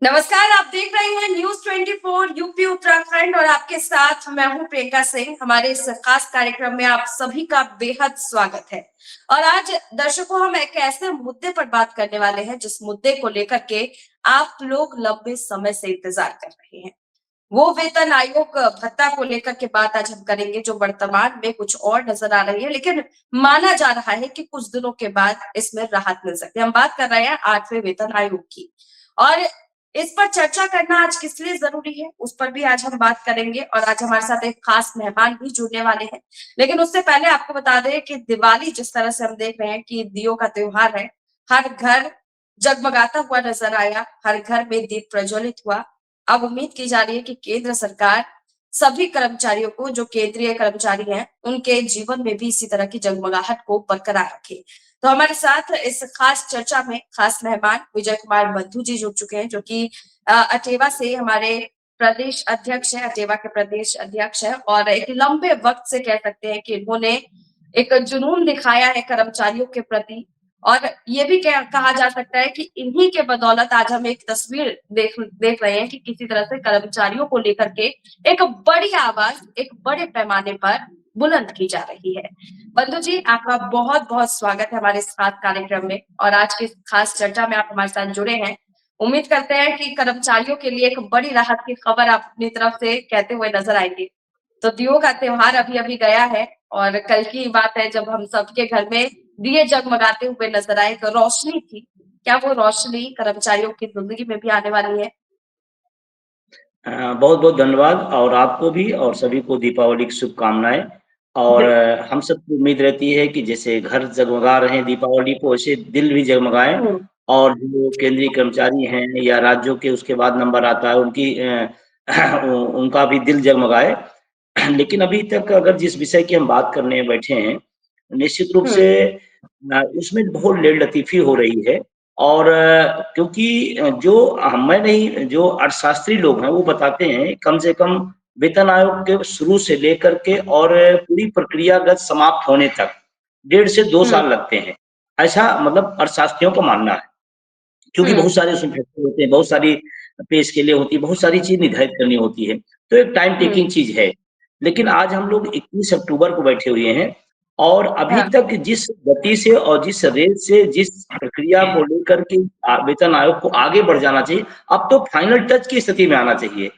नमस्कार, आप देख रहे हैं न्यूज़ 24 यूपी उत्तराखंड और आपके साथ मैं हूं प्रियंका सिंह। हमारे इस खास कार्यक्रम में आप सभी का बेहद स्वागत है। और आज दर्शकों हम एक ऐसे मुद्दे पर बात करने वाले हैं जिस मुद्दे को लेकर के आप लोग लंबे समय से इंतजार कर रहे हैं। वो वेतन आयोग भत्ता को लेकर के बात आज हम करेंगे जो वर्तमान में कुछ और नजर आ रही है, लेकिन माना जा रहा है कि कुछ दिनों के बाद इसमें राहत मिल सकती है। हम बात कर रहे हैं 8वें वेतन आयोग की। और इस पर चर्चा करना आज किस लिए जरूरी है उस पर भी आज हम बात करेंगे। और आज हमारे साथ एक खास मेहमान भी जुड़ने वाले हैं, लेकिन उससे पहले आपको बता दें कि दिवाली जिस तरह से हम देख रहे हैं कि दियों का त्योहार है, हर घर जगमगाता हुआ नजर आया, हर घर में दीप प्रज्वलित हुआ। अब उम्मीद की जा रही है कि केंद्र सरकार सभी कर्मचारियों को, जो केंद्रीय कर्मचारी हैं, उनके जीवन में भी इसी तरह की जगमगाहट को बरकरार रखे। तो हमारे साथ इस खास चर्चा में खास मेहमान विजय कुमार बंधु जी जुड़ चुके हैं, जो कि अटेवा से हमारे प्रदेश अध्यक्ष है, अटेवा के प्रदेश अध्यक्ष है। और एक लंबे वक्त से कह सकते हैं कि इन्होंने एक जुनून दिखाया है कर्मचारियों के प्रति। और ये भी कहा जा सकता है कि इन्हीं के बदौलत आज हम एक तस्वीर देख रहे हैं कि किसी तरह से कर्मचारियों को लेकर के एक बड़ी आवाज एक बड़े पैमाने पर बुलंद की जा रही है। बंधु जी, आपका बहुत बहुत स्वागत है हमारे इस खास कार्यक्रम में। और आज की खास चर्चा में आप हमारे साथ जुड़े हैं। उम्मीद करते हैं कि कर्मचारियों के लिए एक बड़ी राहत की खबर आप अपनी तरफ से कहते हुए नजर आएंगे। तो दियों का त्योहार अभी अभी गया है और कल की बात है जब हम सबके घर में दिए जगमगाते हुए नजर आए, तो रोशनी थी। क्या वो रोशनी कर्मचारियों की जिंदगी में भी आने वाली है? बहुत-बहुत धन्यवाद और आपको भी और सभी को दीपावली की शुभकामनाएँ। और बिल्कुल। हम सबकी उम्मीद रहती है कि जैसे घर जगमगा रहे हैं दीपावली को, वैसे दिल भी जगमगाएँ हम्म। और जो केंद्रीय कर्मचारी हैं या राज्यों के उसके बाद नंबर आता है उनकी उनका भी दिल जगमगाए। लेकिन अभी तक अगर जिस विषय की हम बात करने बैठे हैं, निश्चित रूप से हम्म। उसमें बहुत लेड़-लतीफ़ी हो रही है। और क्योंकि मैं नहीं, जो अर्थशास्त्री लोग हैं वो बताते हैं कम से कम वेतन आयोग के शुरू से लेकर के और पूरी प्रक्रियागत समाप्त होने तक 1.5 से 2 साल हम्म। लगते हैं। ऐसा मतलब अर्थशास्त्रियों का मानना है। क्योंकि बहुत हम्म। सारे उसमें फैक्टर होते हैं, बहुत सारी पे स्केलें होती हैं, बहुत सारी चीज़ निर्धारित करनी होती है। तो एक टाइम हम्म। टेकिंग चीज़ है। लेकिन आज हम लोग 21 अक्टूबर को बैठे हुए हैं और अभी हाँ। तक जिस गति से और जिस रेट से जिस प्रक्रिया को लेकर के वेतन आयोग को आगे बढ़ जाना चाहिए, अब तो फाइनल टच की स्थिति में आना चाहिए।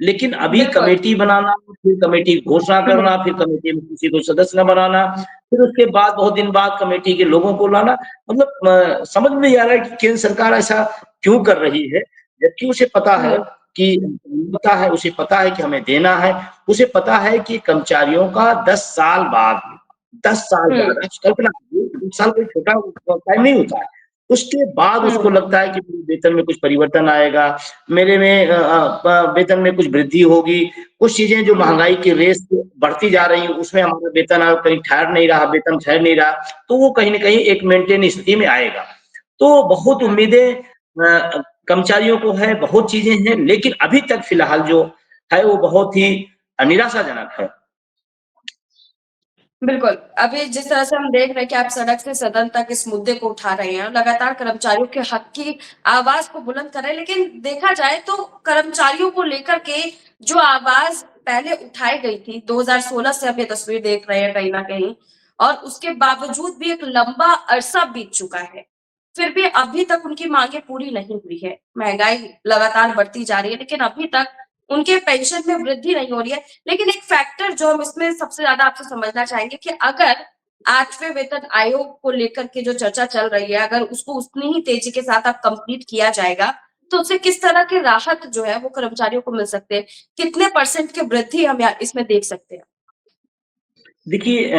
लेकिन अभी बिल्कुल। कमेटी बनाना, फिर कमेटी की घोषणा हम्म। करना, फिर कमेटी में किसी को सदस्य न बनाना, फिर उसके बाद बहुत दिन बाद कमेटी के लोगों को लाना, मतलब समझ में नहीं आ रहा है कि केंद्र सरकार ऐसा क्यों कर रही है? जबकि उसे पता है हम्म। उसे पता है कि हमें देना है, उसे पता है कि कर्मचारियों का 10 साल हम्म। बाद, आप कल्पना कीजिए 10 साल कोई छोटा टाइम नहीं होता है। उसके बाद उसको हम्म। लगता है कि मेरे वेतन में कुछ परिवर्तन आएगा, मेरे में वेतन में कुछ वृद्धि होगी, कुछ चीज़ें जो हम्म। महँगाई की रेस बढ़ती जा रही हैं, उसमें हमारा वेतन कहीं ठहर नहीं रहा, वेतन ठहर नहीं रहा, तो वो कहीं न कहीं एक मेंटेन स्थिति में आएगा। तो बहुत हम्म। उम्मीदें कर्मचारियों को है, बहुत चीज़ें हैं, लेकिन अभी तक फ़िलहाल जो है वो बहुत ही निराशाजनक है। बिल्कुल। अभी जिस तरह से हम देख रहे हैं कि आप सड़क से सदन तक इस मुद्दे को उठा रहे हैं, लगातार कर्मचारियों के हक की आवाज़ को बुलंद कर रहे हैं, लेकिन देखा जाए तो कर्मचारियों को लेकर के जो आवाज़ पहले उठाई गई थी, 2016 से हम ये तस्वीर देख रहे हैं कहीं न कहीं, और उसके बावजूद भी एक लंबा अरसा बीत चुका है। फिर भी अभी तक उनकी माँगें पूरी नहीं हुई है। महँगाई लगातार बढ़ती जा रही है, लेकिन अभी तक उनके पेंशन में वृद्धि नहीं हो रही है। लेकिन एक फैक्टर जो हम इसमें सबसे ज़्यादा आपसे समझना चाहेंगे कि अगर 8वें वेतन आयोग को लेकर के जो चर्चा चल रही है, अगर उसको उतनी ही तेज़ी के साथ अब कंप्लीट किया जाएगा, तो उससे किस तरह की राहत जो है वो कर्मचारियों को मिल सकते हैं? कितने परसेंट की वृद्धि हम या इसमें देख सकते हैं? देखिए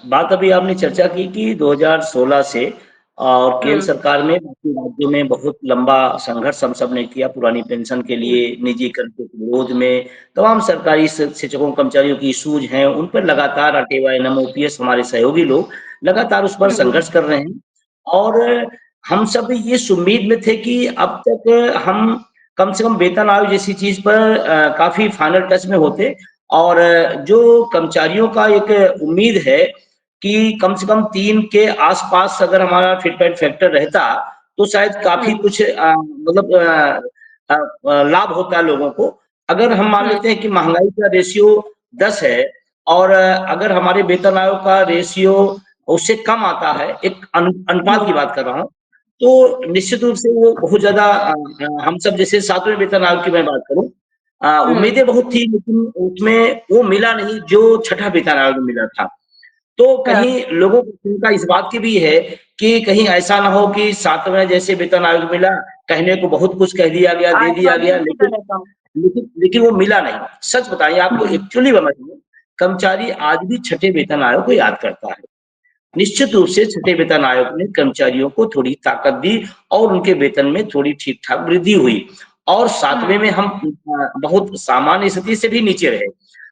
बात अभी आपने चर्चा की कि 2016 से और केंद्र हुँ। सरकार में बाकी राज्यों में बहुत लंबा संघर्ष हम सब ने किया पुरानी पेंशन के हुँ। लिए, निजीकरण के विरोध में, तमाम सरकारी शिक्षकों कर्मचारियों की इश्यूज हैं, उन पर लगातार अटेवा, एनएम, ओपीएस हमारे सहयोगी लोग लगातार उस पर हुँ। संघर्ष कर रहे हैं। और हम सब ये इस उम्मीद में थे कि अब तक हम कम से कम वेतन आयोग जैसी चीज़ पर काफ़ी फाइनल टच में होते और जो कर्मचारियों का एक उम्मीद है कि कम से कम 3 के आस-पास अगर हमारा फिटमेंट फैक्टर रहता, तो शायद काफ़ी हुँ। कुछ मतलब लाभ होता है लोगों को। अगर हम मान लेते हैं कि महँगाई का रेशियो 10 है और अगर हमारे वेतन आयोग का रेशियो उससे कम आता है, एक अनुपात की बात कर रहा हूँ, तो निश्चित रूप से वो बहुत ज़्यादा हम सब जैसे 7वें वेतन आयोग की मैं बात करूँ, उम्मीदें बहुत थी लेकिन उसमें वो मिला नहीं जो छठा वेतन आयोग में मिला था। तो कहीं लोगों को चिंता इस बात की भी है कि कहीं ऐसा ना हो कि 7वें जैसे वेतन आयोग मिला, कहने को बहुत कुछ कह दिया गया, दे दिया आठवां भी गया, उसी लेकिन तरह का हो। लेकिन वो मिला नहीं। सच बताइए आपको हुँ, एक्चुअली बताऊँ, कर्मचारी आज भी छठे वेतन आयोग को याद करता है। निश्चित रूप से छठे वेतन आयोग ने कर्मचारियों को थोड़ी ताकत दी और उनके वेतन में थोड़ी ठीक-ठाक वृद्धि हुई और 7वें में हम बहुत सामान्य स्थिति से भी नीचे रहे।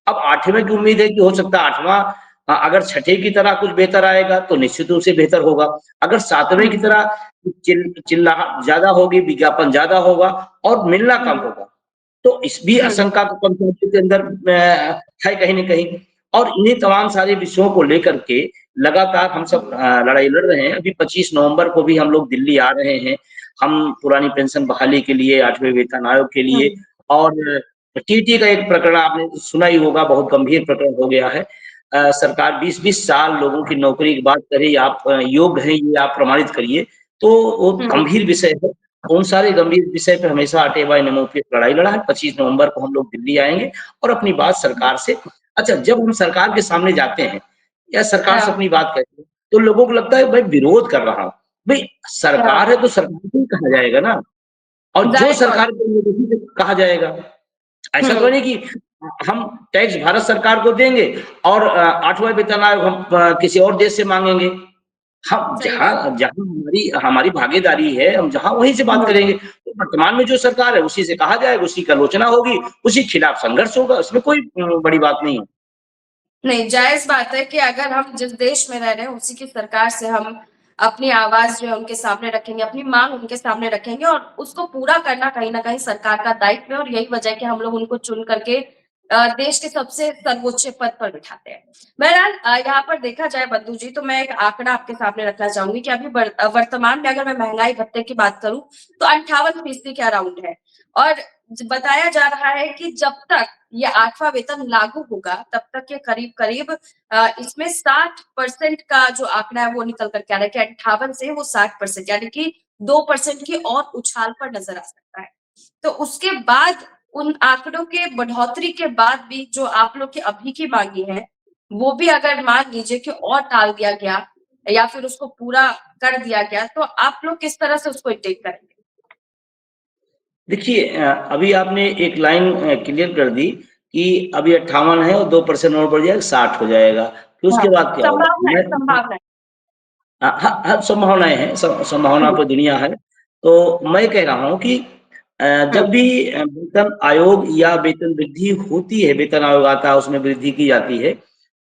अब 8वें की उम्मीद है कि हो सकता है 8वां अगर छठे की तरह कुछ बेहतर आएगा तो निश्चित रूप से बेहतर होगा। अगर 7वें की हुँ, तरह चिल्लाहट ज़्यादा होगी, विज्ञापन ज़्यादा होगा और मिलना कम हुँ, होगा, तो इस भी हुँ, आशंका को कर्मचारियों के अंदर है कहीं न कहीं। और इन्हीं तमाम सारे विषयों को लेकर के लगातार हम सब लड़ाई लड़ रहे हैं। अभी 25 नवंबर को भी हम लोग दिल्ली आ रहे हैं। हम पुरानी पेंशन बहाली के लिए, 8वें वेतन आयोग के लिए हुँ, और टीटी का एक प्रकरण आपने सुना ही होगा, बहुत गंभीर प्रकरण हो गया है। सरकार 20-20 साल लोगों की नौकरी की बात करे, आप योग्य हैं ये आप प्रमाणित करिए, तो वो हुँ, गंभीर विषय है। उन सारे गंभीर विषय पे हमेशा अटे बाय नमो पे लड़ाई लड़ा है। 25 नवंबर को हम लोग दिल्ली आएँगे और अपनी बात सरकार से अच्छा जब हम सरकार के सामने जाते हैं या सरकार से हाँ, अपनी बात कहते हैं, तो लोगों को लगता है भाई विरोध कर रहा हूँ। भई हाँ, सरकार है तो सरकार को ही कहा जाएगा ना और जो ज़ाहिर तौर सरकार को उसी को कहा जाएगा। ऐसा तो हुँ, नहीं कि हम टैक्स भारत सरकार को देंगे और 8वाँ वेतन आयोग हम किसी और देश से माँगेंगे। हम सही बात है। जहाँ जहाँ हमारी हमारी भागीदारी है, हम जहाँ वहीं से बात हुँ, करेंगे। तो वर्तमान में जो सरकार है, उसी से कहा जाएगा, उसी की आलोचना होगी, उसी के खिलाफ संघर्ष होगा, इसमें कोई बड़ी बात नहीं है। नहीं, जायज़ बात है कि अगर हम जिस देश में रह रहे हैं, उसी की सरकार से हम अपनी आवाज़ जो है उनके सामने रखेंगे, अपनी माँग उनके सामने रखेंगे और उसको पूरा करना कहीं न कहीं सरकार का दायित्व है और यही वजह है कि हम लोग उनको चुन करके देश के सबसे सर्वोच्च पद पर बिठाते हैं। बहरहाल यहाँ पर देखा जाए बंधु जी, तो मैं एक आंकड़ा आपके सामने रखना चाहूँगी कि अभी वर्तमान में अगर मैं महँगाई भत्ते की बात करूँ, तो 58% के अराउंड है और बताया जा रहा है कि जब तक ये 8वां वेतन लागू होगा, तब तक ये करीब-करीब इसमें 60% का जो आंकड़ा है वो निकल कर के आ रहा है कि 58 से वो 60% यानी कि 2% की और उछाल पर नज़र आ सकता है। तो उसके बाद उन आंकड़ों के बढ़ोतरी के बाद भी जो आप लोग की अभी की माँगे हैं, वो भी अगर मान लीजिए कि और टाल दिया गया या फिर उसको पूरा कर दिया गया, तो आप लोग किस तरह से उसको टेक करेंगे? देखिए अभी आपने एक लाइन क्लियर कर दी कि अभी 58 है और 2% और बढ़ जाएगा 60 हो जाएगा। फिर हाँ, उसके बाद क्या होगा? संभावना है, संभावना है। हाँ, संभावनाएँ हैं, संभावना हुँ, पे दुनिया है। तो मैं कह रहा हूँ कि हुँ, जब भी वेतन आयोग या वेतन वृद्धि होती है, वेतन आयोग आता है, उसमें वृद्धि की जाती है,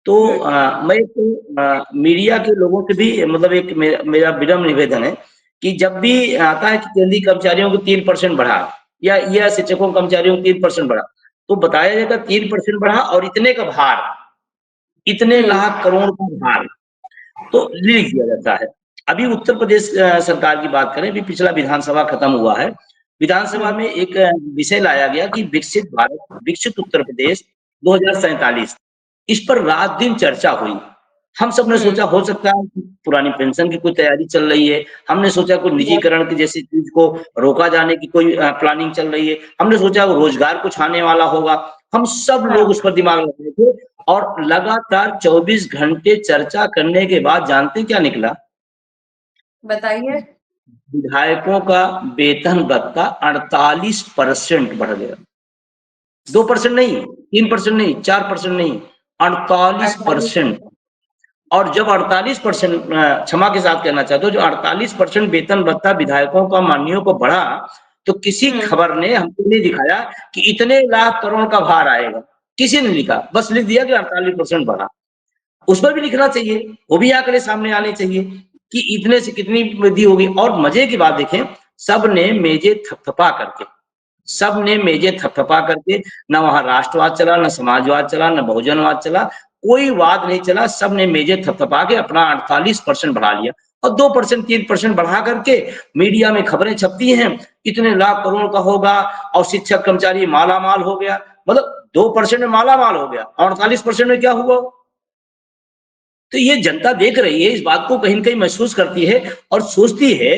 तो हुँ, मैं तो मीडिया के लोगों से भी मतलब एक मेरा विनम्र निवेदन है कि जब भी आता है कि केंद्रीय कर्मचारियों को 3% बढ़ा या शिक्षकों कर्मचारियों को 3% बढ़ा, तो बताया जाएगा 3% बढ़ा और इतने का भार, इतने हुँ, लाख करोड़ का भार। तो लिख दिया जाता है। अभी उत्तर प्रदेश सरकार की बात करें, अभी पिछला विधानसभा खत्म हुआ है। विधानसभा हुँ, में एक विषय लाया गया कि विकसित भारत, विकसित उत्तर प्रदेश 2047 इस पर रात-दिन चर्चा हुई। हम सब ने हुँ, सोचा हो सकता है कि पुरानी पेंशन की कोई तैयारी चल रही है। हमने सोचा कोई यस, निजीकरण की जैसी चीज़ को रोका जाने की कोई प्लानिंग चल रही है। हमने सोचा वो रोज़गार कुछ आने वाला होगा। हम सब हाँ, लोग उस पर दिमाग लगाए थे और लगातार 24 घंटे चर्चा करने के बाद जानते हैं क्या निकला? बताइए? विधायकों का वेतन भत्ता 48% बढ़ गया। 2% नहीं, 3% नहीं, 4% नहीं, 48% 48% और जब 48% क्षमा के साथ कहना चाहता हूँ, जो 48% वेतन भत्ता विधायकों का माननीयों को बढ़ा, तो किसी हुँ, खबर ने हमको नहीं दिखाया कि इतने लाख करोड़ का भार आएगा। किसी ने लिखा, बस लिख दिया कि 48% बढ़ा। उस पर भी लिखना चाहिए, वो भी आंकड़े सामने आने चाहिए कि इतने से कितनी वृद्धि होगी और मज़े की बात देखें, सबने मेजें थपथपा करके सबने मेजें थपथपा करके ना वहाँ राष्ट्रवाद चला, ना समाजवाद चला, ना बहुजनवाद चला, कोई वाद नहीं चला, सबने मेजें थपथपा के अपना 48% बढ़ा लिया और 2% 3% बढ़ा करके मीडिया में खबरें छपती हैं, इतने लाख करोड़ का होगा और शिक्षक कर्मचारी माला माल हो गया। मतलब 2% में माला माल हो गया, 48% में क्या हुआ? तो ये जनता देख रही है, इस बात को कहीं न कहीं महसूस करती है और सोचती है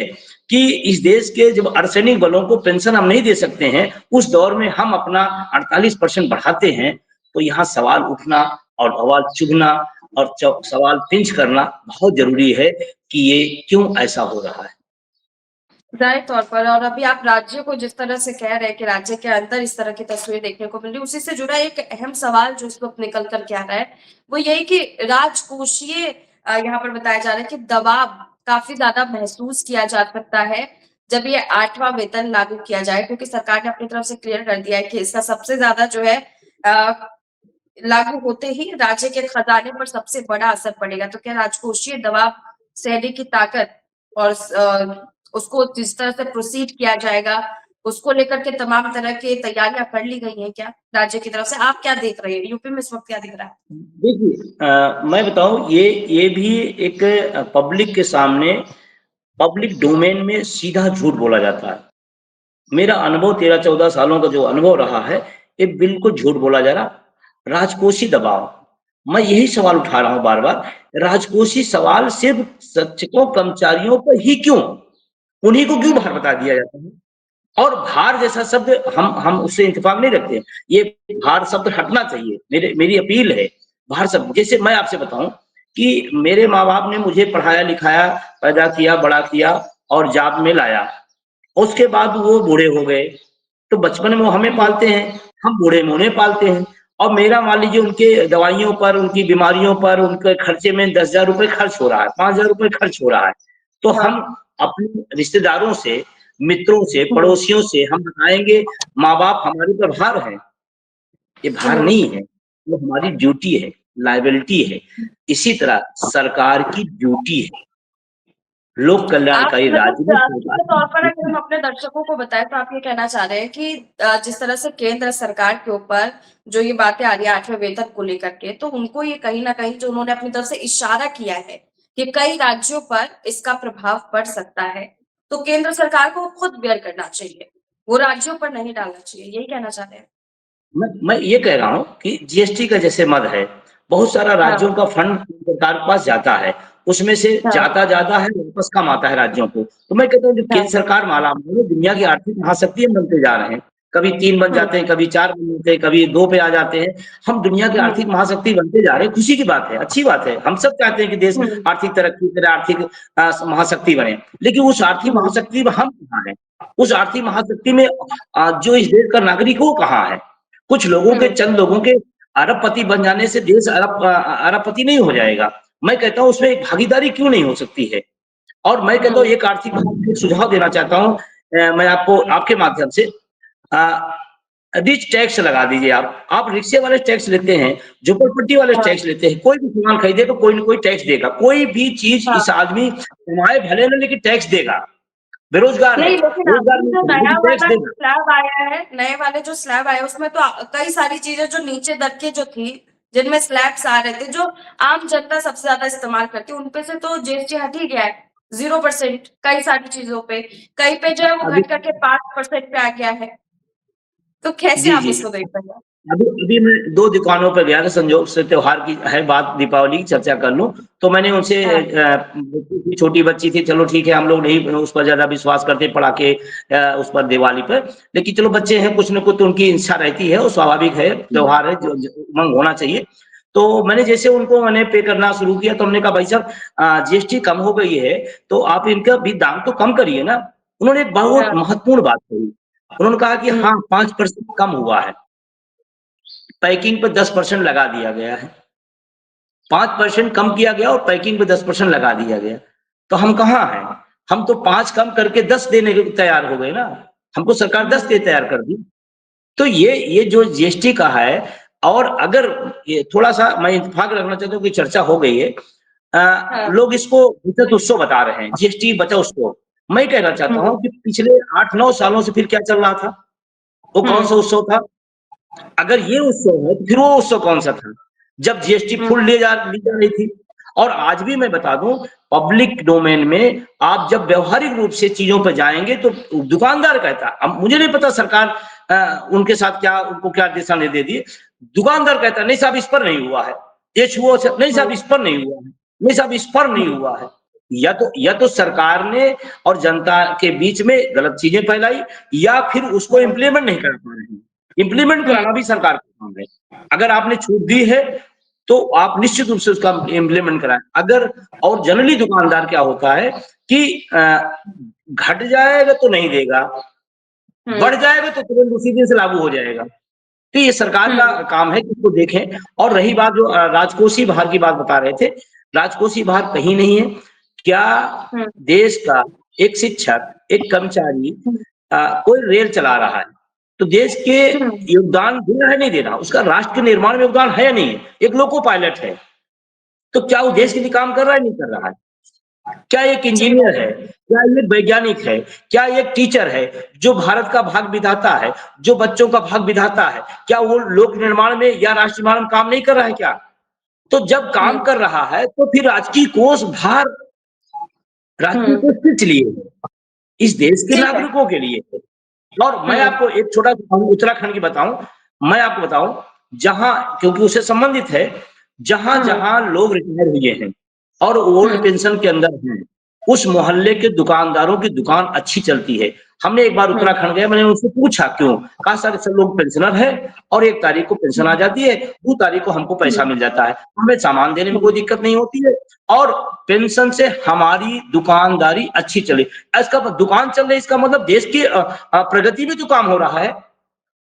कि इस देश के जब अर्धसैनिक बलों को पेंशन हम नहीं दे सकते हैं, उस दौर में हम अपना 48% बढ़ाते हैं, तो यहाँ सवाल उठना और सवाल चुभना और सवाल पिंच करना बहुत ज़रूरी है कि ये क्यों ऐसा हो रहा है? जाहिर तौर पर। और अभी आप राज्य को जिस तरह से कह रहे हैं कि राज्य के अंदर इस तरह की तस्वीर देखने को मिल रही है, उसी से जुड़ा एक अहम सवाल जो इस वक्त निकल कर के आ रहा है, वो यही कि राजकोषीय यहाँ पर बताया जा रहा है कि दबाव काफी ज्यादा महसूस किया जा सकता है जब ये 8वां वेतन लागू किया जाए, क्योंकि सरकार ने अपनी तरफ से क्लियर कर दिया है कि इसका सबसे ज्यादा जो है अ, लागू होते ही राज्य के खजाने पर सबसे बड़ा असर पड़ेगा। तो क्या राजकोषीय दबाव सहने की ताकत और उसको जिस तरह से प्रोसीड किया जाएगा, उसको लेकर के तमाम तरह की तैयारियां कर ली गई हैं क्या राज्य की तरफ से? आप क्या देख रहे हैं? यूपी में इस वक्त क्या दिख रहा है? देखिए मैं बताऊँ ये भी एक पब्लिक के सामने पब्लिक डोमेन में सीधा झूठ बोला जाता है। मेरा अनुभव 13-14 सालों का जो अनुभव रहा है, ये बिल्कुल झूठ बोला जा रहा। राजकोषीय दबाव, मैं यही सवाल उठा रहा हूँ बार-बार, राजकोषीय सवाल सिर्फ़ शिक्षकों, कर्मचारियों पर ही क्यों? उन्हीं को क्यों भार बता दिया जाता है? और भार जैसा शब्द हम उससे इत्तेफ़ाक नहीं रखते। ये भार शब्द हटना चाहिए, मेरी अपील है। भार शब्द जैसे मैं आपसे बताऊँ कि मेरे माँ-बाप ने मुझे पढ़ाया-लिखाया, पैदा किया, बड़ा किया और जॉब में लाया। उसके बाद वो बूढ़े हो गए, तो बचपन में वो हमें हुँ, पालते हैं, हम बूढ़े में उन्हें पालते हैं और मेरा मान लीजिए उनके दवाइयों पर, उनकी बीमारियों पर, उनके खर्चे में ₹10,000 खर्च हो रहा है, ₹5,000 खर्च हो रहा है। तो हाँ, हम अपने रिश्तेदारों से, मित्रों से, हुँ, पड़ोसियों से हम बताएँगे माँ-बाप हमारे ऊपर भार हैं, ये भार हुँ। नहीं है, वो हमारी ड्यूटी है, लायबिलिटी है। इसी तरह सरकार की ड्यूटी है, लोक आप कल्याणकारी राज्य मतलब में सरकार सीधे की तौर पर अगर ड्यूटी हम है। अपने दर्शकों को बताएँ तो आप ये कहना चाह रहे हैं कि जिस तरह से केंद्र सरकार के ऊपर जो ये बातें आ रही है 8वें वेतन को लेकर के, तो उनको ये कहीं न कहीं जो उन्होंने अपनी तरफ से इशारा किया है कि कई राज्यों पर इसका प्रभाव पड़ सकता है, तो केंद्र सरकार को खुद बेयर करना चाहिए, वो राज्यों पर नहीं डालना चाहिए, यही कहना चाह रहे हैं? मैं ये कह रहा हूँ कि जीएसटी का जैसे मद है, बहुत सारा राज्यों हाँ, का फंड सरकार के पास जाता है, उसमें से हाँ, जाता ज़्यादा है, वापस कम आता है राज्यों को। तो मैं कहता हूँ जब केंद्र हाँ। सरकार मालामाल है, दुनिया की आर्थिक महाशक्ति हम बनते जा रहे हैं। कभी 3 बन हुँ, जाते हैं, कभी 4 बन जाते हैं, कभी 2 पे आ जाते हैं। हम दुनिया की हुँ, आर्थिक महाशक्ति बनते जा रहे हैं, खुशी की बात है, अच्छी बात है। हम सब चाहते हैं कि देश हुँ, आर्थिक तरक्की करे, आर्थिक महाशक्ति बने। लेकिन उस आर्थिक हुँ, महाशक्ति में हम कहाँ हैं? उस आर्थिक महाशक्ति में जो इस देश का नागरिक है वो कहाँ है? कुछ लोगों के हुँ, चंद लोगों के अरबपति बन जाने से देश अरबपति नहीं हो जाएगा। मैं कहता हूँ उसमें एक भागीदारी क्यों नहीं हो सकती है? और मैं कहता हूँ हुँ, एक आर्थिक एक सुझाव देना चाहता हूँ मैं आपको आपके माध्यम से अ, रिच टैक्स लगा दीजिए आप। आप रिक्शे वाले टैक्स लेते हैं, झोपड़पट्टी वाले हाँ, टैक्स लेते हैं, कोई भी सामान खरीदेगा कोई न कोई टैक्स देगा। कोई भी चीज़ हाँ। इस आदमी कमाए भले ना लेकिन टैक्स देगा। बेरोज़गार है, नहीं, लेकिन रोज़गार अभी जो नहीं है नया लेकिन टैक्स वाला देगा। स्लैब आया है, नए वाले जो स्लैब आया है, उसमें तो कई सारी चीज़ें जो नीचे दर के जो थी, जिनमें स्लैब्स आ रहे थे, जो आम जनता सबसे ज़्यादा इस्तेमाल करती है, उन पे से तो जीएसटी हट ही गया है, 0% कई सारी चीज़ों पे। कहीं पे जो है वो अभी घट करके 5% पे आ गया है। तो कैसे जी, आप जी। इसको देख रहे हैं? अभी अभी मैं 2 दुकानों पे गया था संयोग से त्योहार की है बात दीपावली की चर्चा कर लूँ, तो मैंने उनसे हाँ, बच्ची थी छोटी बच्ची थी चलो ठीक है हम लोग नहीं उस पर ज़्यादा विश्वास करते पटाखे उस पर दिवाली पर, लेकिन चलो बच्चे हैं कुछ न कुछ तो उनकी इच्छा रहती है वो स्वाभाविक है, हुँ, त्योहार है जो उमंग होना चाहिए। तो मैंने जैसे उनको मैंने पे करना शुरू किया तो हमने कहा भाई साहब जीएसटी कम हो गई है, तो आप इनका भी दाम तो कम करिए ना। उन्होंने एक बहुत हाँ, महत्वपूर्ण बात कही। उन्होंने कहा कि हुँ, हाँ, 5% कम हुआ है। पैकिंग पे 10% लगा दिया गया है। 5% कम किया गया और पैकिंग पे 10% लगा दिया गया। तो हम कहाँ हैं? हम तो 5 कम करके 10 देने को तैयार हो गए ना। हमको सरकार 10 दे हुँ, तैयार कर दी। तो ये जो जीएसटी का है और अगर ये थोड़ा-सा मैं इत्तेफ़ाक रखना चाहता हूँ कि चर्चा हो गई है। हाँ, लोग इसको बचत उत्सव बता रहे हैं, जीएसटी बचत उत्सव। मैं कहना चाहता हुँ, हूँ कि पिछले 8-9 सालों से फिर क्या चल रहा था? वो हुँ, कौन-सा उत्सव था? अगर ये उत्सव है, तो फिर वो उत्सव कौन-सा था? जब जीएसटी हुँ, फुल ली जा रही थी और आज भी मैं बता दूं, पब्लिक डोमेन में आप जब व्यवहारिक रूप से चीजों पर जाएंगे तो दुकानदार कहता है, अब मुझे नहीं पता सरकार उनके साथ क्या, उनको क्या दिशा निर्देश दिए, दुकानदार कहता है नहीं साहब इस पर नहीं हुआ है, ये छुओ नहीं साहब इस पर नहीं हुआ है, नहीं साहब इस पर नहीं हुआ है। या तो सरकार ने और जनता के बीच में गलत चीजें फैलाई, या फिर उसको इम्प्लीमेंट नहीं कर पा रहे हैं। इम्प्लीमेंट कराना भी सरकार का काम है। अगर आपने छूट दी है तो आप निश्चित रूप से उसका इम्प्लीमेंट कराएं। अगर और जनरली दुकानदार क्या होता है कि घट जाएगा तो नहीं देगा, बढ़ जाएगा तो तुरंत उसी दिन से लागू हो जाएगा। तो ये सरकार का काम है कि इसको देखें। और रही बात जो राजकोषीय भार की बात बता रहे थे, राजकोषीय भार कहीं नहीं है। क्या देश का एक शिक्षक, एक कर्मचारी कोई रेल चला रहा है तो देश के योगदान दे रहा है नहीं दे रहा, उसका राष्ट्र के निर्माण में योगदान है या नहीं है? एक लोको पायलट है तो क्या वो देश के लिए काम कर रहा है नहीं कर रहा है? क्या एक इंजीनियर है, क्या एक वैज्ञानिक है, क्या एक टीचर है जो भारत का भाग विधाता है, जो बच्चों का भाग विधाता है, क्या वो लोक निर्माण में या राष्ट्र निर्माण में काम नहीं कर रहा है क्या? तो जब काम कर रहा है तो फिर राजकीय कोष भार राजकीय कोष किस लिए है? इस देश के नागरिकों के लिए है। और मैं आपको एक छोटा उत्तराखंड की बताऊं, मैं आपको बताऊं, जहां, क्योंकि उससे संबंधित है, जहां जहां लोग रिटायर हुए हैं और ओल्ड पेंशन के अंदर हैं, उस मोहल्ले के दुकानदारों की दुकान अच्छी चलती है। हमने एक बार उत्तराखंड गए, मैंने उनसे पूछा क्यों, कहा सर सब लोग पेंशनर है और 1 तारीख को पेंशन आ जाती है, 2 तारीख को हमको पैसा मिल जाता है, हमें सामान देने में कोई दिक्कत नहीं होती है और पेंशन से हमारी दुकानदारी अच्छी चले। इसका दुकान चल रही है, इसका मतलब देश की प्रगति में तो काम हो रहा है।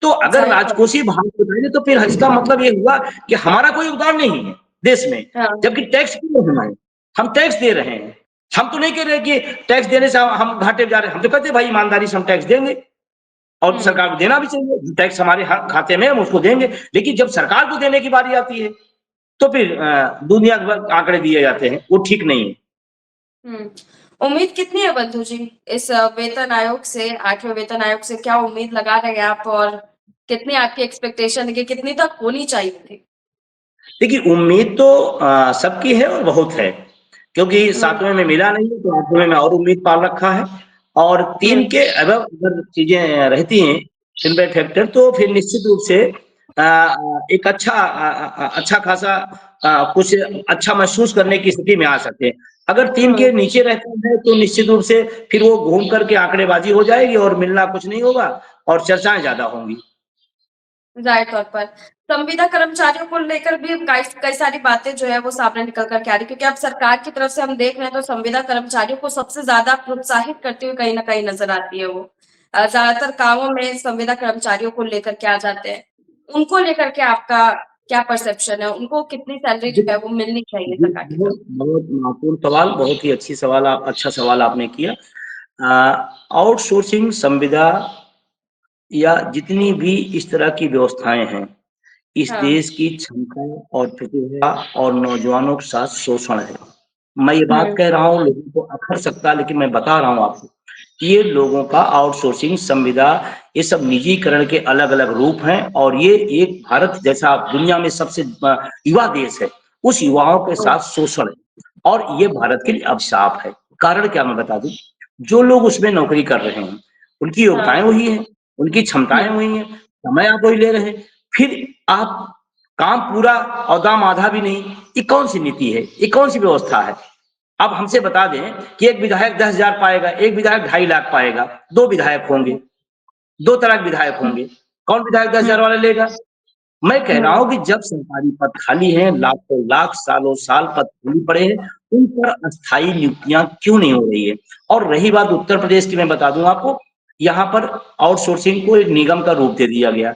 तो अगर राजकोषीय भार बताएंगे तो फिर इसका मतलब ये हुआ कि हमारा कोई योगदान नहीं है देश में, जबकि टैक्स क्यों है हमारे, हम टैक्स दे रहे हैं। हम तो नहीं कह रहे कि टैक्स देने से हम घाटे में जा रहे हैं, हम तो कहते हैं भाई ईमानदारी से हम टैक्स देंगे और सरकार को देना भी चाहिए, टैक्स हमारे खाते में हम उसको देंगे। लेकिन जब सरकार को देने की बारी आती है तो फिर दुनिया भर आंकड़े दिए जाते हैं, वो ठीक नहीं है। उम्मीद कितनी है बंधु जी इस वेतन आयोग से, 8वें वेतन आयोग से क्या उम्मीद लगा रहे हैं आप, और कितनी आपकी एक्सपेक्टेशन है कि कितनी तक होनी चाहिए थी? देखिए उम्मीद तो सबकी है और बहुत है, क्योंकि 7वें में मिला नहीं है तो 8वें में और उम्मीद पाल रखा है। और 3 के अबव अगर चीजें रहती हैं इम्पैक्ट फैक्टर तो फिर निश्चित रूप से एक अच्छा खासा कुछ अच्छा महसूस करने की स्थिति में आ सकते हैं। अगर 3 के नीचे रहता है तो निश्चित रूप से फिर वो घूम करके आंकड़ेबाजी हो जाएगी और मिलना कुछ नहीं होगा और चर्चाएं ज्यादा होंगी। जाहिर तौर पर संविदा कर्मचारियों को लेकर भी कई सारी बातें जो है वो सामने निकल कर के आ रही, क्योंकि अब सरकार की तरफ से हम देख रहे हैं तो संविदा कर्मचारियों को सबसे ज्यादा प्रोत्साहित करते हुए कहीं ना कहीं नजर आती है वो। ज्यादातर कामों में संविदा कर्मचारियों को लेकर के आ जाते हैं, उनको लेकर के आपका क्या परसेप्शन है, उनको कितनी सैलरी जो है वो मिलनी चाहिए सरकार की तरफ? बहुत महत्वपूर्ण सवाल, बहुत ही अच्छा सवाल आपने किया। आउटसोर्सिंग संविदा या जितनी भी इस तरह की व्यवस्थाएं हैं, इस देश की क्षमता और प्रतिभा और नौजवानों के साथ शोषण है। मैं ये बात कह रहा हूँ, लोगों को अखर सकता, लेकिन मैं बता रहा हूँ आपको कि ये लोगों का आउटसोर्सिंग संविदा, ये सब निजीकरण के अलग अलग रूप हैं और ये एक भारत जैसा दुनिया में सबसे युवा देश है, उस युवाओं के साथ शोषण है और ये भारत के लिए अभिशाप है। कारण क्या मैं बता दूं, जो लोग उसमें नौकरी कर रहे हैं उनकी योग्यताएं वही है, उनकी क्षमताएं वही है, समय आप वही ले रहे हैं, फिर आप काम पूरा और दाम आधा भी नहीं, ये कौन सी नीति है, ये कौन सी व्यवस्था है? अब हमसे बता दें कि एक विधायक 10,000 पाएगा, एक विधायक 2.5 लाख पाएगा, 2 विधायक होंगे, 2 तरह के विधायक होंगे, कौन विधायक 10,000 वाला लेगा? मैं कह रहा हूं कि जब सरकारी पद खाली हैं, लाखों लाख सालों साल पद खाली पड़े हैं, उन पर अस्थायी नियुक्तियां क्यों नहीं हो रही है? और रही बात उत्तर प्रदेश की, मैं बता दूं आपको, यहाँ पर आउटसोर्सिंग को एक निगम का रूप दे दिया गया।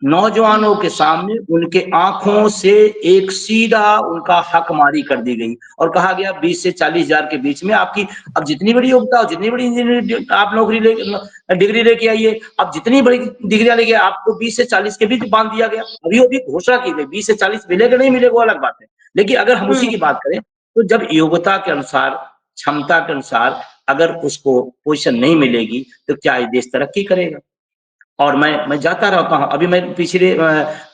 नौजवानों के सामने उनके आंखों से एक सीधा उनका हकमारी कर दी गई और कहा गया 20 से 40,000 के बीच में आपकी, अब जितनी बड़ी योग्यता हो, जितनी बड़ी इंजीनियरिंग आप नौकरी डिग्री लेके आइए, अब जितनी बड़ी डिग्रियां लेके आपको 20 से 40 के बीच बांध दिया गया। अभी अभी घोषणा की गई 20 से 40 मिलेगा नहीं मिलेगा वो अलग बात है, लेकिन अगर हम उसी की बात करें तो जब योग्यता के अनुसार, क्षमता के अनुसार अगर उसको पोजीशन नहीं मिलेगी तो क्या ये देश तरक्की करेगा? और मैं जाता रहता हूँ, अभी मैं पिछले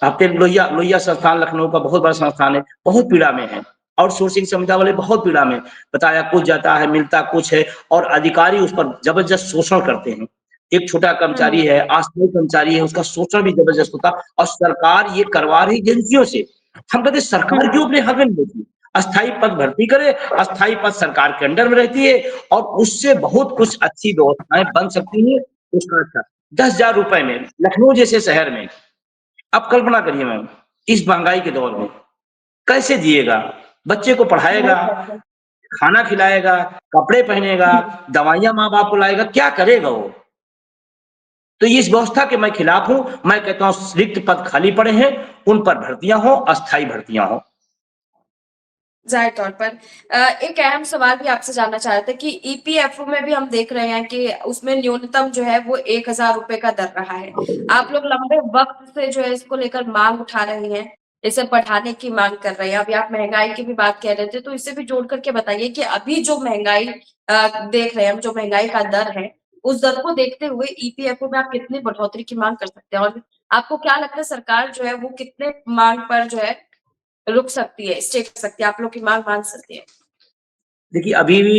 हफ्ते लोहिया लोहिया संस्थान लखनऊ का बहुत बड़ा संस्थान है, बहुत पीड़ा में है। आउटसोर्सिंग संविदा वाले बहुत पीड़ा में, बताया कुछ जाता है, मिलता कुछ है और अधिकारी उस पर जबरदस्त शोषण करते हैं। एक छोटा कर्मचारी हुँ, है, अस्थायी कर्मचारी है, उसका शोषण भी जबरदस्त होता और सरकार ये करवा रही एजेंसियों से। हम कहते हैं सरकार हुँ। क्यों अपने हक में नहीं लेती? अस्थायी पद भर्ती करे, अस्थायी पद सरकार के अंडर में रहती है और उससे बहुत कुछ अच्छी व्यवस्थाएँ बन सकती हैं, उसका अच्छा ₹10,000 में लखनऊ जैसे शहर में, आप कल्पना करिए मैम, इस महँगाई के दौर में कैसे जिएगा? बच्चे को पढ़ाएगा, सही बात है। खाना खिलाएगा, कपड़े पहनेगा, हुँ। दवाइयाँ माँ-बाप को लाएगा, क्या करेगा वो? तो इस व्यवस्था के मैं खिलाफ हूँ, मैं कहता हूँ रिक्त पद खाली पड़े हैं, उन पर भर्तियाँ हों, अस्थायी भर्तियाँ हों। ज़ाहिर तौर पर एक अहम सवाल भी आपसे जानना चाह रहे थे कि ईपीएफओ में भी हम देख रहे हैं कि उसमें न्यूनतम जो है वो ₹1000 का दर रहा है। आप लोग लंबे वक़्त से जो है इसको लेकर माँग उठा रहे हैं, इसे बढ़ाने की माँग कर रहे हैं। अभी आप महँगाई की भी बात कह रहे थे, तो इसे भी जोड़ कर के बताइए कि अभी जो महँगाई देख रहे हैं हम, जो महँगाई का दर है, उस दर को देखते हुए ईपीएफओ में आप कितनी बढ़ोतरी की माँग कर सकते हैं? और आपको क्या लगता है सरकार जो है वो कितने माँग पर जो है रुक सकती है, स्टे कर सकती है, आप लोग की माँग मान सकती है। देखिए, अभी भी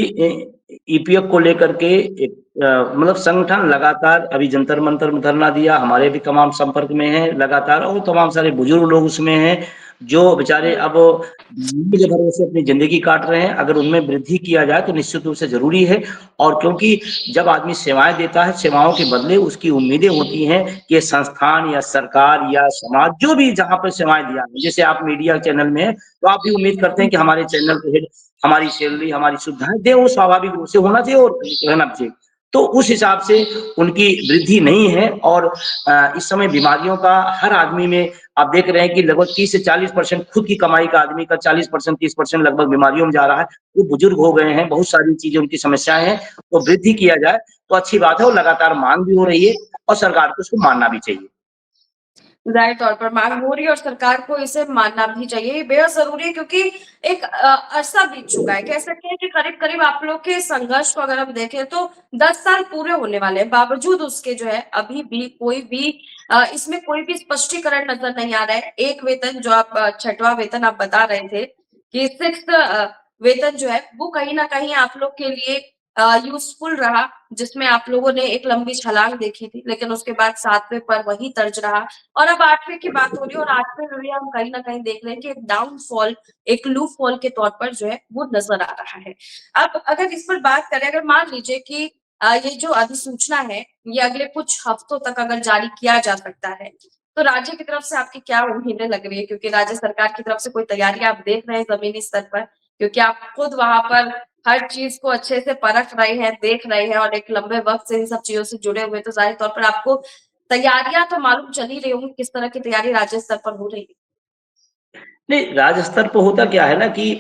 ईपीएफ को लेकर के एक मतलब संगठन लगातार अभी जंतर-मंतर में धरना दिया, हमारे भी तमाम संपर्क में हैं लगातार और तमाम सारे बुजुर्ग लोग उसमें हैं, जो बेचारे हुँ, अब उम्मीद के भरोसे अपनी ज़िंदगी काट रहे हैं। अगर उनमें वृद्धि किया जाए तो निश्चित रूप से ज़रूरी है और क्योंकि जब आदमी सेवाएँ देता है, सेवाओं के बदले उसकी उम्मीदें होती हैं कि संस्थान या सरकार या समाज जो भी जहाँ पे सेवाएँ दिया है, जैसे आप मीडिया चैनल में हैं, तो आप भी उम्मीद करते हैं हुँ। कि हमारे चैनल के हेड हमारी सैलरी, हमारी सुविधाएँ दें, वो स्वाभाविक रूप से होना चाहिए और रहना भी चाहिए। तो उस हिसाब से उनकी वृद्धि नहीं है और इस समय बीमारियों का हर आदमी में आप देख रहे हैं कि लगभग 30 से 40% खुद की कमाई का आदमी का 40% 30% लगभग बीमारियों में जा रहा है। वो बुजुर्ग हो गए हैं, बहुत सारी चीज़ें उनकी समस्याएँ हैं, तो वृद्धि किया जाए तो अच्छी बात है और लगातार माँग भी हो रही है और सरकार को उसको मानना भी चाहिए। ज़ाहिर तौर पर माँग हो रही है और सरकार को इसे मानना भी चाहिए। ये बेहद ज़रूरी है क्योंकि एक अरसा बीत चुका है। कह सकते हैं कि करीब-करीब आप लोग के संघर्ष को अगर हम देखें तो 10 साल पूरे होने वाले हैं। बावजूद उसके जो है अभी भी कोई भी इसमें कोई भी स्पष्टीकरण नज़र नहीं आ रहा है। एक वेतन जो आप 6वाँ वेतन आप बता रहे थे कि 6th वेतन जो है वो कहीं न कहीं आप लोग के लिए यूज़फुल रहा, जिसमें आप लोगों ने एक लंबी छलांग देखी थी, लेकिन उसके बाद 7वें पर वही तर्ज रहा और अब 8वें की बात हो रही है और 8वें में भी हम कहीं न कहीं देख रहे हैं कि एक डाउनफॉल, एक लूप फॉल के तौर पर जो है वो नज़र आ रहा है। अब अगर इस पर बात करें, अगर मान लीजिए कि ये जो अधिसूचना है, ये अगले कुछ हफ्तों तक अगर जारी किया जा सकता है, तो राज्य की तरफ से आपकी क्या उम्मीदें लग रही है? क्योंकि राज्य सरकार की तरफ से कोई तैयारी आप देख रहे हैं ज़मीनी स्तर पर? क्योंकि आप खुद वहाँ पर हर चीज़ को अच्छे से परख रहे हैं, देख रहे हैं और एक लंबे वक़्त से इन सब चीज़ों से जुड़े हुए, तो ज़ाहिर तौर पर आपको तैयारियाँ तो मालूम चल ही रही होंगी, किस तरह की तैयारी राज्य स्तर पर हो रही है? नहीं, राज्य स्तर पे होता क्या है ना कि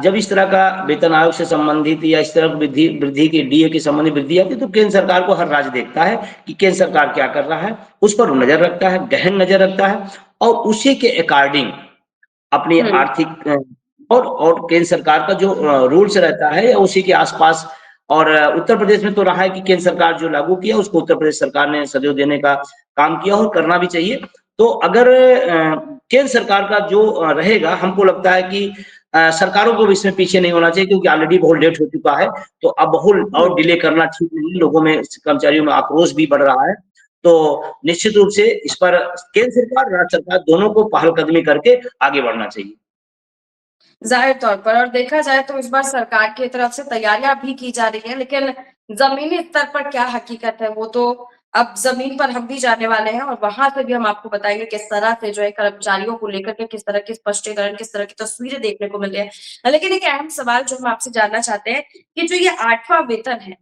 जब इस तरह का वेतन आयोग से संबंधित या इस तरह की वृद्धि वृद्धि की डीए की संबंधित वृद्धि आती है, तो केंद्र सरकार को हर राज्य देखता है कि केंद्र सरकार क्या कर रहा है, उस पर वो नज़र रखता है, गहन नज़र रखता है और उसी के अकॉर्डिंग अपनी हुँ, आर्थिक और केंद्र सरकार का जो रूल्स रहता है या उसी के आस-पास और उत्तर प्रदेश में तो रहा है कि केंद्र सरकार जो लागू किया उसको उत्तर प्रदेश सरकार ने सहयोग देने का काम किया और करना भी चाहिए। तो अगर केंद्र सरकार का जो रहेगा हमको लगता है कि सरकारों को भी इसमें पीछे नहीं होना चाहिए क्योंकि ऑलरेडी बहुत लेट हो चुका है। तो अब बहुत हुँ। और डिले करना ठीक नहीं है, लोगों में कर्मचारियों में आक्रोश भी बढ़ रहा है। तो निश्चित रूप से इस पर केंद्र सरकार, राज्य सरकार दोनों को पहलकदमी करके आगे बढ़ना चाहिए। ज़ाहिर तौर पर और देखा जाए तो इस बार सरकार की तरफ से तैयारियाँ भी की जा रही हैं, लेकिन ज़मीनी स्तर पर क्या हकीकत है, वो तो अब ज़मीन पर हम भी जाने वाले हैं और वहाँ से भी हम आपको बताएँगे किस तरह से जो है कर्मचारियों को लेकर के किस तरह के स्पष्टीकरण, किस तरह की तस्वीरें देखने को मिल रही हैं। लेकिन एक अहम सवाल जो हम आपसे जानना चाहते हैं कि जो ये 8वाँ वेतन है,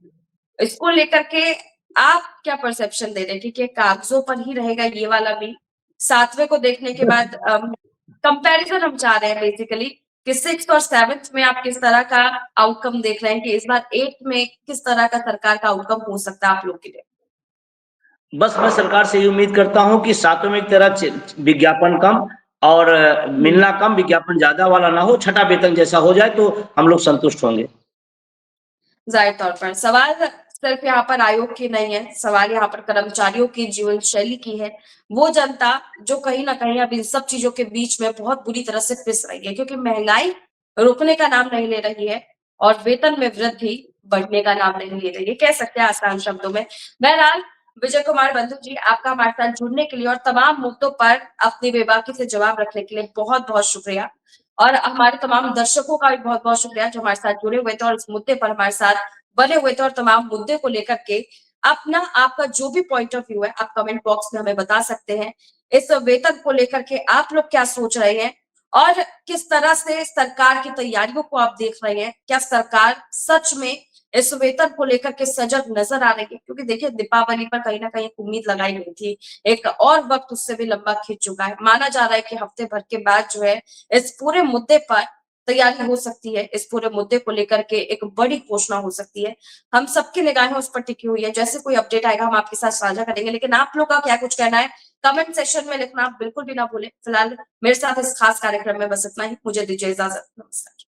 इसको लेकर के आप क्या परसेप्शन दे रहे हैं? ठीक है, कागज़ों पर ही रहेगा ये वाला भी? 7वें को देखने के बाद कंपैरिज़न हम चाह रहे हैं बेसिकली कि 6th और 7th में आप किस तरह का आउटकम देख रहे हैं कि इस बार 8th में किस तरह का सरकार का आउटकम हो सकता है आप लोग के लिए? बस मैं सरकार से ये उम्मीद करता हूँ कि सातों में एक तरह विज्ञापन कम और हुँ। मिलना कम, विज्ञापन ज़्यादा वाला ना हो, छठा वेतन जैसा हो जाए तो हम लोग संतुष्ट होंगे। ज़ाहिर तौर पर सवाल सिर्फ यहाँ पर आयोग की नहीं है, सवाल यहाँ पर कर्मचारियों की जीवन शैली की है। वो जनता जो कहीं न कहीं अब इन सब चीज़ों के बीच में बहुत बुरी तरह से पिस रही है क्योंकि महँगाई रुकने का नाम नहीं ले रही है और वेतन में वृद्धि बढ़ने का नाम नहीं ले रही है, कह सकते हैं आसान शब्दों में। बहरहाल विजय कुमार बंधु जी, आपका हमारे साथ जुड़ने के लिए और तमाम मुद्दों पर अपनी बेबाकी से जवाब रखने के लिए बहुत-बहुत शुक्रिया। और हमारे तमाम दर्शकों का भी बहुत-बहुत शुक्रिया जो हमारे साथ जुड़े हुए थे और इस मुद्दे पर हमारे साथ बने हुए थे और तमाम मुद्दे को लेकर के अपना आपका जो भी पॉइंट ऑफ व्यू है, आप कमेंट बॉक्स में हमें बता सकते हैं। इस वेतन को लेकर के आप लोग क्या सोच रहे हैं और किस तरह से सरकार की तैयारियों को आप देख रहे हैं? क्या सरकार सच में इस वेतन को लेकर के सजग नज़र आ रही है? क्योंकि देखिए दीपावली पर कहीं न कहीं एक उम्मीद लगाई गई थी। एक और वक़्त उससे भी लंबा खिंच चुका है। माना जा रहा है कि हफ्ते भर के बाद जो है इस पूरे मुद्दे पर तैयारी हो सकती है। इस पूरे मुद्दे को लेकर के एक बड़ी घोषणा हो सकती है। हम सबकी निगाहें उस पर टिकी हुई है। जैसे कोई अपडेट आएगा हम आपके साथ साझा करेंगे। लेकिन आप लोग का क्या कुछ कहना है? कमेंट सेक्शन में लिखना आप बिल्कुल भी ना भूलें। फिलहाल मेरे साथ इस खास कार्यक्रम में बस इतना ही। मुझे दीजिए इजाज़त। नमस्कार।